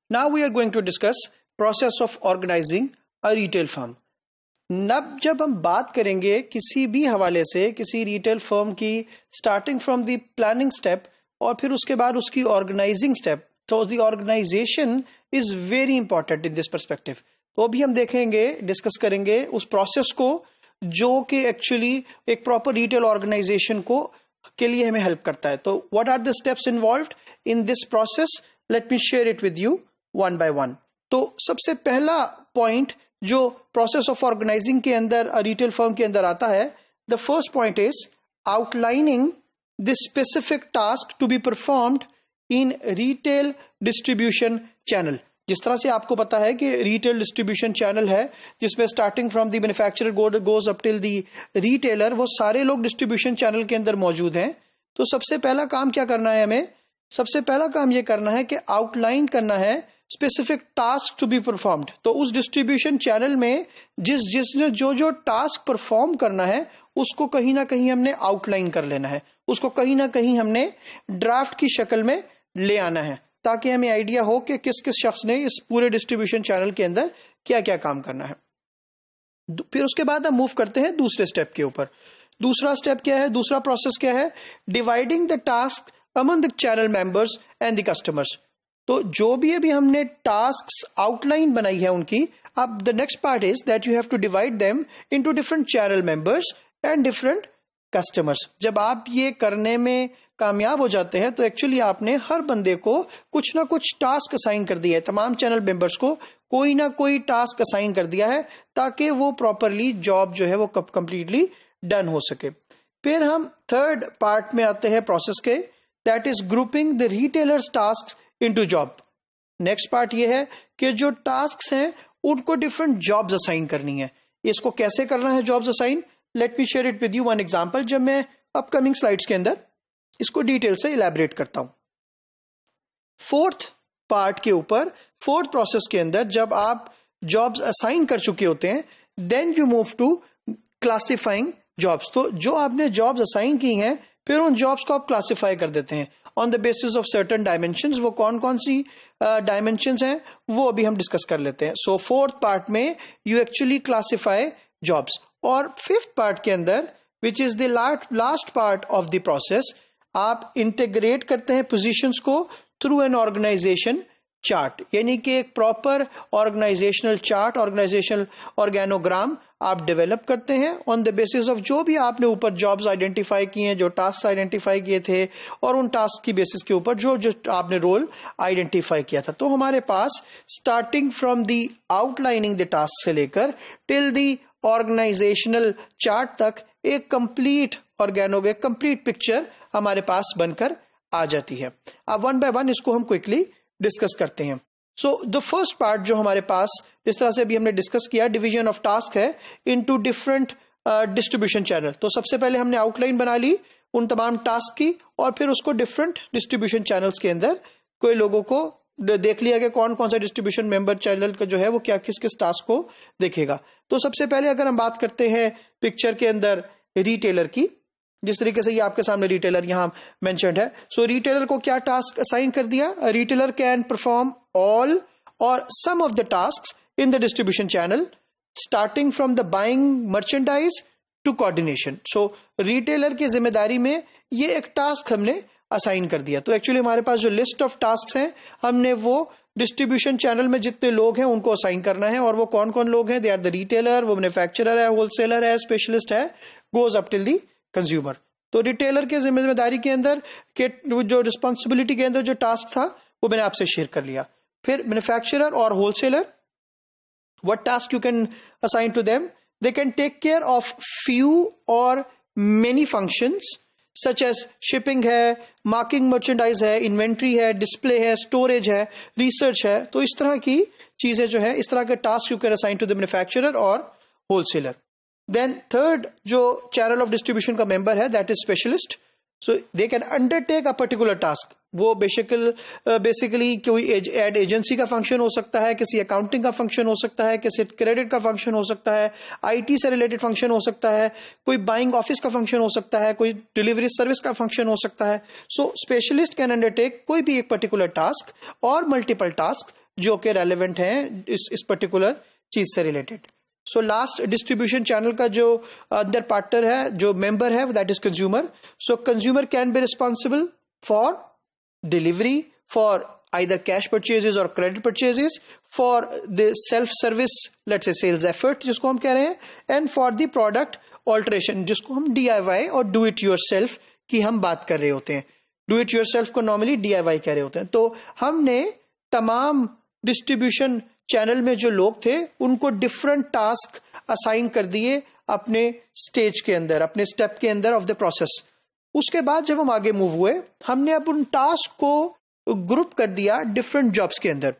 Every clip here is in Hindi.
Now we are going to discuss process of organising a retail firm. अब जब हम बात करेंगे किसी भी हवाले से किसी रिटेल फर्म की, starting from the planning step और फिर उसके बाद उसकी ऑर्गेनाइजिंग स्टेप, तो the organisation is very important in this perspective. तो अभी हम देखेंगे, डिस्कस करेंगे उस प्रोसेस को जो कि एक्चुअली एक प्रॉपर रिटेल ऑर्गेनाइजेशन को के लिए हमें हेल्प करता है। तो what are the steps involved in this process, let me share it with you one by one. तो सबसे पहला पॉइंट जो प्रोसेस ऑफ ऑर्गेनाइजिंग के अंदर रिटेल फर्म के अंदर आता है, the first point is outlining the specific task to be performed in retail distribution channel. जिस तरह से आपको पता है कि रिटेल डिस्ट्रीब्यूशन चैनल है जिसमें starting from the manufacturer goes up till the retailer, वो सारे लोग डिस्ट्रीब्यूशन चैनल के अंदर मौजूद हैं। तो सबसे पहला काम क्या करना है हमें? सबसे पहला काम ये करना है कि आउटलाइन करना है specific task to be performed. तो उस डिस्ट्रीब्यूशन चैनल में जिसने जो टास्क परफॉर्म करना है उसको कहीं ना कहीं हमने आउटलाइन कर लेना है, उसको कहीं ना कहीं हमने ड्राफ्ट की शक्ल में ले आना है ताकि हमें आइडिया हो कि किस किस शख्स ने इस पूरे डिस्ट्रीब्यूशन चैनल के अंदर क्या क्या काम करना है। फिर उसके बाद हम मूव करते हैं दूसरे स्टेप के ऊपर। दूसरा स्टेप क्या है? दूसरा प्रोसेस क्या है? Dividing the task among the channel members and the customers. तो जो भी अभी हमने टास्क्स आउटलाइन बनाई है उनकी, अब the next part is that you have to divide them into different channel members and different customers. जब आप ये करने में कामयाब हो जाते हैं तो एक्चुअली आपने हर बंदे को कुछ ना कुछ टास्क असाइन कर दिया है, तमाम चैनल मेंबर्स को कोई ना कोई टास्क असाइन कर दिया है ताकि वो प्रॉपरली जॉब जो है वो कंप्लीटली डन हो सके। फिर हम थर्ड पार्ट में आते हैं प्रोसेस के, that is grouping the retailers task into job. Next part ये है कि जो टास्क हैं उनको डिफरेंट जॉब्स असाइन करनी है। इसको कैसे करना है jobs assign? Late me share it with you one example, जब मैं अपकमिंग स्लाइड्स के अंदर इसको डिटेल से इलैबोरेट करता हूं। फोर्थ पार्ट के ऊपर, फोर्थ प्रोसेस के अंदर जब आप जॉब्स असाइन कर चुके होते हैं, then you move to classifying jobs. तो जो आपने जॉब्स असाइन की हैं फिर उन जॉब्स को आप क्लासिफाई कर देते हैं on the basis of certain dimensions. वो कौन कौन सी डायमेंशंस हैं वो अभी हम डिस्कस कर लेते हैं। सो फोर्थ पार्ट में यू एक्चुअली क्लासिफाई जॉब्स। और फिफ्थ पार्ट के अंदर which is the last part of the process, आप इंटीग्रेट करते हैं पोजीशंस को थ्रू एन ऑर्गेनाइजेशन चार्ट, यानी कि एक proper organisational chart, organisational organogram आप डेवलप करते हैं ऑन द बेसिस ऑफ जो भी आपने ऊपर जॉब्स आइडेंटिफाई किए हैं, जो टास्क आइडेंटिफाई किए थे और उन टास्क की बेसिस के ऊपर जो जो आपने रोल आइडेंटिफाई किया था। तो हमारे पास starting from the outlining the task से लेकर टिल द ऑर्गेनाइजेशनल चार्ट तक एक कंप्लीट कंप्लीट पिक्चर हमारे पास बनकर आ जाती है। अब वन बाय वन इसको हम क्विकली डिस्कस करते हैं। सो द फर्स्ट पार्ट जो हमारे पास जिस तरह से अभी हमने डिस्कस किया, डिवीजन ऑफ टास्क है इनटू डिफरेंट डिस्ट्रीब्यूशन चैनल। तो सबसे पहले हमने आउटलाइन बना ली उन तमाम टास्क की और फिर उसको डिफरेंट डिस्ट्रीब्यूशन चैनल्स के अंदर कोई लोगों को देख लिया कि कौन कौन सा डिस्ट्रीब्यूशन मेंबर चैनल का जो है वो क्या किस किस टास्क को देखेगा। तो सबसे पहले अगर हम बात करते हैं पिक्चर के अंदर रिटेलर की, जिस तरीके से ये आपके सामने रिटेलर यहां मेंशन्ड है। सो रिटेलर को क्या टास्क असाइन कर दिया? रिटेलर कैन परफॉर्म ऑल और some of the tasks in the distribution channel starting from the buying merchandise to coordination. So retailer की जिम्मेदारी में ये एक टास्क हमने असाइन कर दिया। तो एक्चुअली हमारे पास जो लिस्ट ऑफ टास्क हैं हमने वो डिस्ट्रीब्यूशन चैनल में जितने लोग हैं उनको असाइन करना है। और वो कौन कौन लोग हैं? दे आर द रिटेलर, वो मैन्युफैक्चरर है, होलसेलर है, स्पेशलिस्ट है, goes up till the consumer. तो रिटेलर के जिम्मेदारी के अंदर के जो रिस्पॉन्सिबिलिटी के अंदर जो टास्क था वो मैंने आपसे शेयर कर लिया। फिर मैन्युफैक्चरर और wholesaler, what task you can assign to them? They can take care of few और many functions such as shipping है, मार्किंग मर्चेंडाइज है, इन्वेंट्री है, डिस्प्ले है, स्टोरेज है, रिसर्च है। तो इस तरह की चीजें जो है, इस तरह के task you can assign to the manufacturer और होलसेलर। देन थर्ड जो चैनल ऑफ डिस्ट्रीब्यूशन का मेंबर है that is specialist. So they can undertake a particular task. वो बेसिकली कोई एड एजेंसी का फंक्शन हो सकता है, किसी अकाउंटिंग का फंक्शन हो सकता है, किसी क्रेडिट का फंक्शन हो सकता है, आईटी से रिलेटेड फंक्शन हो सकता है, कोई बाइंग ऑफिस का फंक्शन हो सकता है, कोई डिलीवरी सर्विस का फंक्शन हो सकता है। सो स्पेशलिस्ट कैन अंडरटेक कोई भी एक पर्टिकुलर टास्क और मल्टीपल टास्क जो कि रेलेवेंट हैं इस पर्टिकुलर चीज से related. So last distribution channel का जो अंदर पार्टनर है, जो मेंबर है, that is consumer. So consumer can be responsible for delivery, for either cash purchases or credit purchases, for the self service, let's say sales effort जिसको हम कह रहे हैं, and for the product alteration जिसको हम DIY और do it yourself की हम बात कर रहे होते हैं। do it yourself को normally DIY कह रहे होते हैं। तो हमने तमाम डिस्ट्रीब्यूशन चैनल में जो लोग थे उनको डिफरेंट टास्क असाइन कर दिए अपने स्टेज के अंदर, अपने स्टेप के अंदर ऑफ द प्रोसेस। उसके बाद जब हम आगे मूव हुए, हमने अब उन टास्क को ग्रुप कर दिया डिफरेंट जॉब्स के अंदर।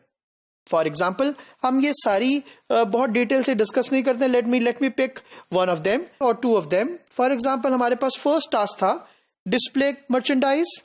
फॉर एग्जाम्पल, हम ये सारी बहुत डिटेल से डिस्कस नहीं करते, let me pick one of them और two of them. For example, हमारे पास फर्स्ट टास्क था display merchandise,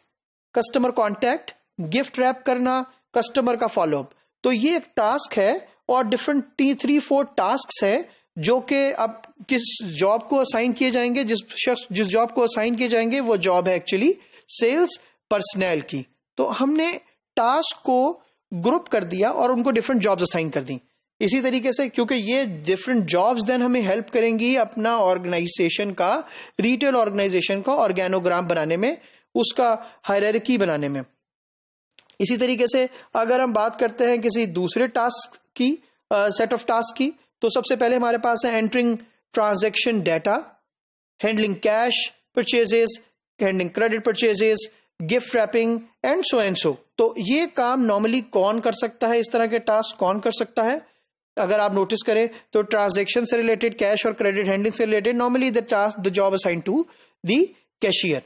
customer contact, gift wrap करना, कस्टमर का फॉलोअप। तो ये एक टास्क है और डिफरेंट 3-4 टास्क है जो कि अब किस जॉब को असाइन किए जाएंगे, जिस जॉब को असाइन किए जाएंगे वो जॉब है एक्चुअली सेल्स पर्सनल की। तो हमने टास्क को ग्रुप कर दिया और उनको डिफरेंट जॉब्स असाइन कर दी। इसी तरीके से, क्योंकि ये डिफरेंट जॉब्स देन हमें हेल्प करेंगी अपना ऑर्गेनाइजेशन का, रिटेल ऑर्गेनाइजेशन का ऑर्गेनोग्राम बनाने में, उसका हायरार्की बनाने में। इसी तरीके से अगर हम बात करते हैं किसी दूसरे टास्क की, सेट ऑफ टास्क की, तो सबसे पहले हमारे पास है entering transaction data, handling cash purchases, handling credit purchases, gift wrapping and so. तो ये काम नॉर्मली कौन कर सकता है, इस तरह के टास्क कौन कर सकता है? अगर आप नोटिस करें तो ट्रांजैक्शन से रिलेटेड, कैश और क्रेडिट हैंडलिंग से related normally the job assign to the cashier.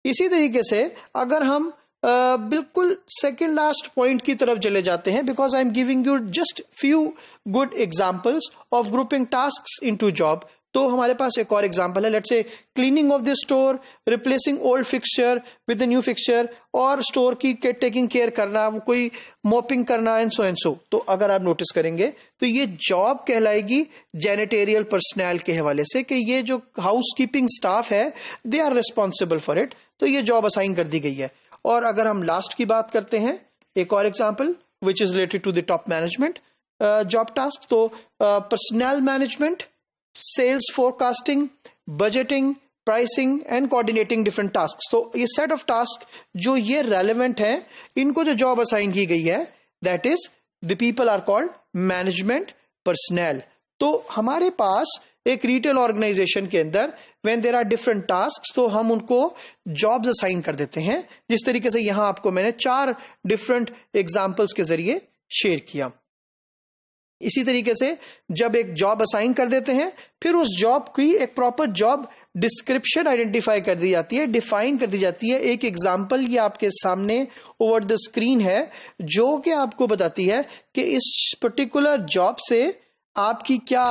इसी तरीके से अगर हम बिल्कुल सेकेंड लास्ट पॉइंट की तरफ चले जाते हैं, because I am giving you just few good examples of grouping tasks into job. तो हमारे पास एक और एग्जाम्पल है, let's say cleaning of the store, replacing old fixture with the new fixture, और स्टोर की टेकिंग केयर करना, कोई मॉपिंग करना एंड सो। तो अगर आप नोटिस करेंगे तो ये जॉब कहलाएगी जैनिटेरियल पर्सनल के हवाले से, कि ये जो हाउसकीपिंग स्टाफ है they are responsible for it. तो ये जॉब असाइन कर दी गई है। और अगर हम लास्ट की बात करते हैं, एक और example which is related to the top management job task, तो personnel management, sales forecasting, budgeting, pricing and coordinating different task. तो ये सेट ऑफ टास्क जो ये रेलेवेंट है, इनको जो जॉब असाइन की गई है, that is the people are called management personnel. तो हमारे पास एक रिटेल ऑर्गेनाइजेशन के अंदर when there are different tasks, तो हम उनको जॉब्स असाइन कर देते हैं, जिस तरीके से यहां आपको मैंने 4 डिफरेंट एग्जांपल्स के जरिए शेयर किया। इसी तरीके से जब एक जॉब असाइन कर देते हैं, फिर उस जॉब की एक प्रॉपर जॉब डिस्क्रिप्शन आइडेंटिफाई कर दी जाती है, डिफाइन कर दी जाती है। एक एग्जांपल ये आपके सामने ओवर द स्क्रीन है, जो कि आपको बताती है कि इस पर्टिकुलर जॉब से आपकी क्या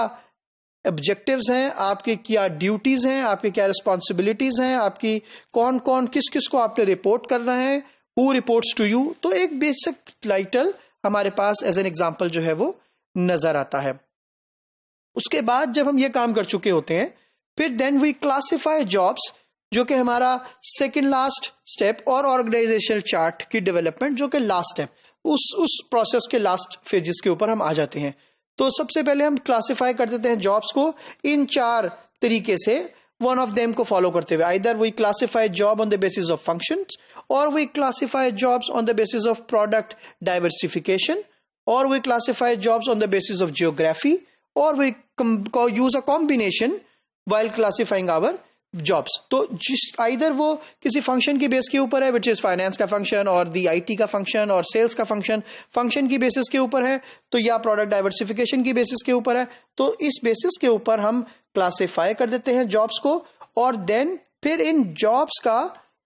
ऑब्जेक्टिव्स हैं, आपके क्या ड्यूटीज हैं, आपके क्या रिस्पॉन्सिबिलिटीज हैं, आपकी कौन कौन किस किस को आपने रिपोर्ट करना है, हु रिपोर्ट्स टू यू। तो एक बेसिक टाइटल हमारे पास एज एन एग्जांपल जो है वो नजर आता है। उसके बाद जब हम ये काम कर चुके होते हैं, फिर देन वी क्लासिफाई जॉब्स, जो कि हमारा सेकंड लास्ट स्टेप, और ऑर्गेनाइजेशनल चार्ट की डेवलपमेंट, जो कि लास्ट स्टेप, उस प्रोसेस के लास्ट फेजेस के ऊपर हम आ जाते हैं। तो सबसे पहले हम क्लासिफाई कर देते हैं जॉब्स को इन 4 तरीके से, वन ऑफ देम को फॉलो करते हुए। Either we classify job on the basis of functions, और we classify jobs on the basis of product diversification, or we classify jobs on the basis of geography, or we use a combination while classifying our jobs. तो either वो किसी फंक्शन की बेस के ऊपर है, which is फाइनेंस का फंक्शन और दी IT का फंक्शन और सेल्स का फंक्शन की बेसिस के ऊपर है, तो या प्रोडक्ट डाइवर्सिफिकेशन की बेसिस के ऊपर है। तो इस बेसिस के ऊपर हम क्लासिफाई कर देते हैं जॉब्स को, और देन फिर इन जॉब्स का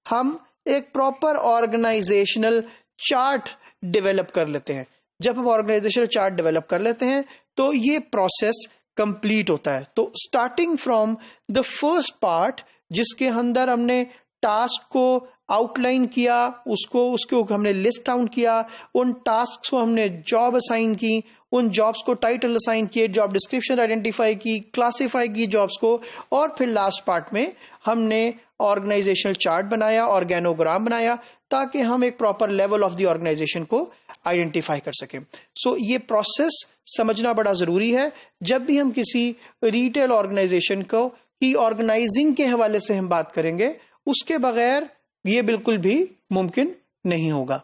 हम एक प्रॉपर ऑर्गेनाइजेशनल चार्ट डेवलप कर लेते हैं। जब हम ऑर्गेनाइजेशनल चार्ट डेवलप कर लेते हैं, तो ये प्रोसेस कंप्लीट होता है। तो starting from the first part, जिसके अंदर हमने टास्क को आउटलाइन किया, उसको हमने लिस्ट डाउन किया, उन टास्क को हमने जॉब असाइन की, उन जॉब्स को टाइटल असाइन किए, जॉब डिस्क्रिप्शन आइडेंटिफाई की, क्लासिफाई की जॉब्स को, और फिर लास्ट पार्ट में हमने ऑर्गेनाइजेशनल चार्ट बनाया, ऑर्गेनोग्राम बनाया, ताकि हम एक proper level of the organisation को आइडेंटिफाई कर सकें। सो ये प्रोसेस समझना बड़ा जरूरी है। जब भी हम किसी रिटेल ऑर्गेनाइजेशन को की ऑर्गेनाइजिंग के हवाले से हम बात करेंगे, उसके बगैर ये बिल्कुल भी मुमकिन नहीं होगा।